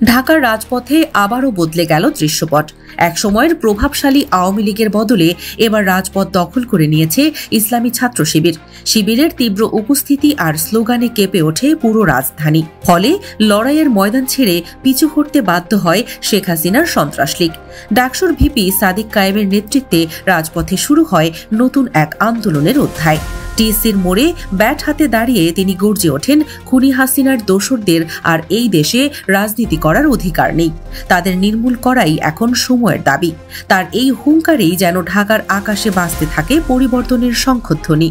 ঢাকার রাজপথে আবারও বদলে গেল দৃশ্যপট। একসময়ের প্রভাবশালী আওয়ামী লীগের বদলে এবার রাজপথ দখল করে নিয়েছে ইসলামী ছাত্র শিবির। শিবিরের তীব্র উপস্থিতি আর স্লোগানে কেঁপে ওঠে পুরো রাজধানী। ফলে লড়াইয়ের ময়দান ছেড়ে পিছু হটতে বাধ্য হয় শেখ হাসিনার সন্ত্রাস লীগ। ডাকসুর ভিপি সাদিক কায়েমের নেতৃত্বে রাজপথে শুরু হয় নতুন এক আন্দোলনের অধ্যায়। টিএসসির মোড়ে ব্যাট হাতে দাঁড়িয়ে তিনি গর্জে ওঠেন, খুনি হাসিনার দোসরদের আর এই দেশে রাজনীতি করার অধিকার নেই, তাদের নির্মূল করাই এখন সময়ের দাবি। তার এই হুঙ্কারেই যেন ঢাকার আকাশে বাজতে থাকে পরিবর্তনের শঙ্খধ্বনি।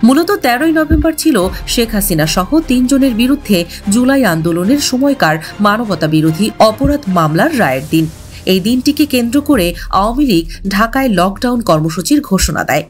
মূলত 13ই নভেম্বর ছিল শেখ হাসিনা সহ 3 জনের বিরুদ্ধে জুলাই আন্দোলনের সময়কার মানবতা বিরোধী অপরাধ মামলার রায়ের দিন। এই দিনটিকে কেন্দ্র করে আওয়ামী লীগ ঢাকায় লকডাউন কর্মসূচির ঘোষণা দেয়।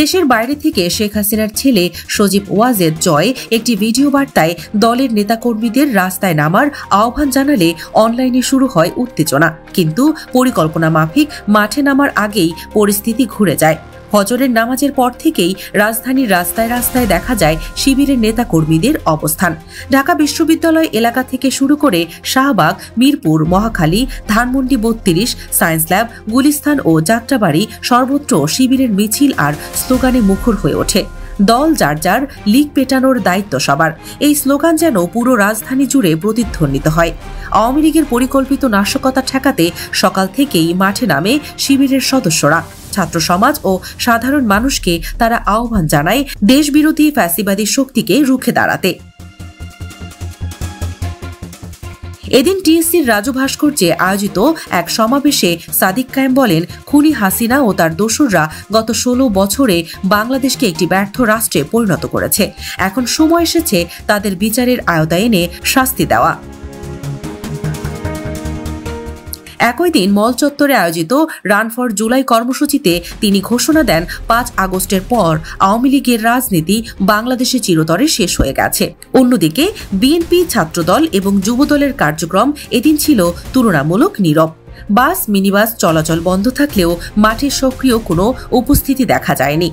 দেশের বাইরে থেকে শেখ হাসিনার ছেলে সজীব ওয়াজেদ জয় একটি ভিডিও বার্তায় দলের নেতাকর্মীদের রাস্তায় নামার আহ্বান জানালে অনলাইনে শুরু হয় উত্তেজনা। কিন্তু পরিকল্পনা মাফিক মাঠে নামার আগেই পরিস্থিতি ঘুরে যায়। ফজরের নামাজের পর থেকেই রাজধানীর রাস্তায় রাস্তায় দেখা যায় শিবিরের নেতাকর্মীদের অবস্থান। ঢাকা বিশ্ববিদ্যালয় এলাকা থেকে শুরু করে শাহবাগ, মিরপুর, মহাখালী, ধানমন্ডি 32, সায়েন্স ল্যাব, গুলিস্তান ও যাত্রাবাড়ি সর্বত্র শিবিরের মিছিল আর স্লোগানে মুখর হয়ে ওঠে। দল যার যার, লীগ পেটানোর দায়িত্ব সবার, এই স্লোগান যেন পুরো রাজধানী জুড়ে প্রতিধ্বনিত হয়। আওয়ামী লীগের পরিকল্পিত নাশকতা ঠেকাতে সকাল থেকেই মাঠে নামে শিবিরের সদস্যরা। ছাত্র সমাজ ও সাধারণ মানুষকে তারা আহ্বান জানায় দেশবিরোধী ফ্যাসিবাদী শক্তিকে রুখে দাঁড়াতে। এদিন টিএসসির রাজু ভাস্কর্যে আয়োজিত এক সমাবেশে সাদিক কায়েম বলেন, খুনি হাসিনা ও তার দোসররা গত 16 বছরে বাংলাদেশকে একটি ব্যর্থ রাষ্ট্রে পরিণত করেছে। এখন সময় এসেছে তাদের বিচারের আওতায় এনে শাস্তি দেওয়া। একই দিন মল চত্বরে আয়োজিত রান ফর জুলাই কর্মসূচিতে তিনি ঘোষণা দেন, 5 আগস্টের পর আওয়ামী লীগের রাজনীতি বাংলাদেশে চিরতরে শেষ হয়ে গেছে। অন্যদিকে বিএনপি, ছাত্রদল এবং যুবদলের কার্যক্রম এদিন ছিল তুলনামূলক নীরব। বাস, মিনিবাস চলাচল বন্ধ থাকলেও মাঠে সক্রিয় কোনো উপস্থিতি দেখা যায়নি।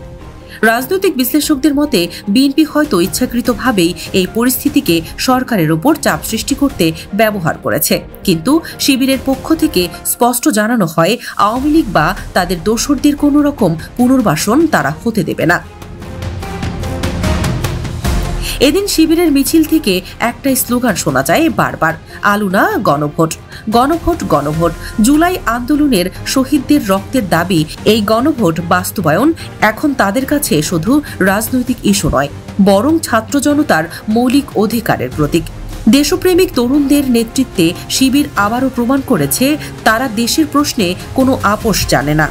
রাজনৈতিক বিশ্লেষকদের মতে বিএনপি হয়তো ইচ্ছাকৃতভাবেই এই পরিস্থিতিকে সরকারের ওপর চাপ সৃষ্টি করতে ব্যবহার করেছে। কিন্তু শিবিরের পক্ষ থেকে স্পষ্ট জানানো হয়, আওয়ামী লীগ বা তাদের দোসরদের কোনো রকম পুনর্বাসন তারা হতে দেবে না। এদিন শিবিরের মিছিল থেকে একটাই স্লোগান শোনা যায় বারবার, আলুনা গণভোট, গণভোট, গণভোট। জুলাই আন্দোলনের শহীদদের রক্তের দাবি এই গণভোট বাস্তবায়ন এখন তাদের কাছে শুধু রাজনৈতিক ইস্যু নয়, বরং ছাত্র জনতার মৌলিক অধিকারের প্রতীক। দেশপ্রেমিক তরুণদের নেতৃত্বে শিবির আবারও প্রমাণ করেছে তারা দেশের প্রশ্নে কোনো আপোষ জানে না।